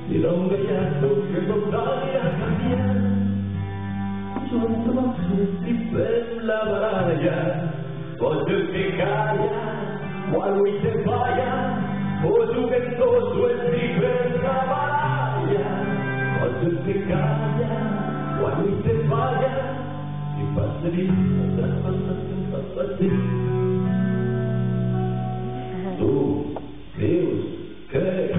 Si l'ombre que portare a cambiare, giorno tutti per la baraglia, voglio che caia, qual lui te paia, o tu che tosso e si per la baraglia, voglio che caia, qual lui te paia, si passa lì, passa lì. Tu, Deus, che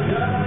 no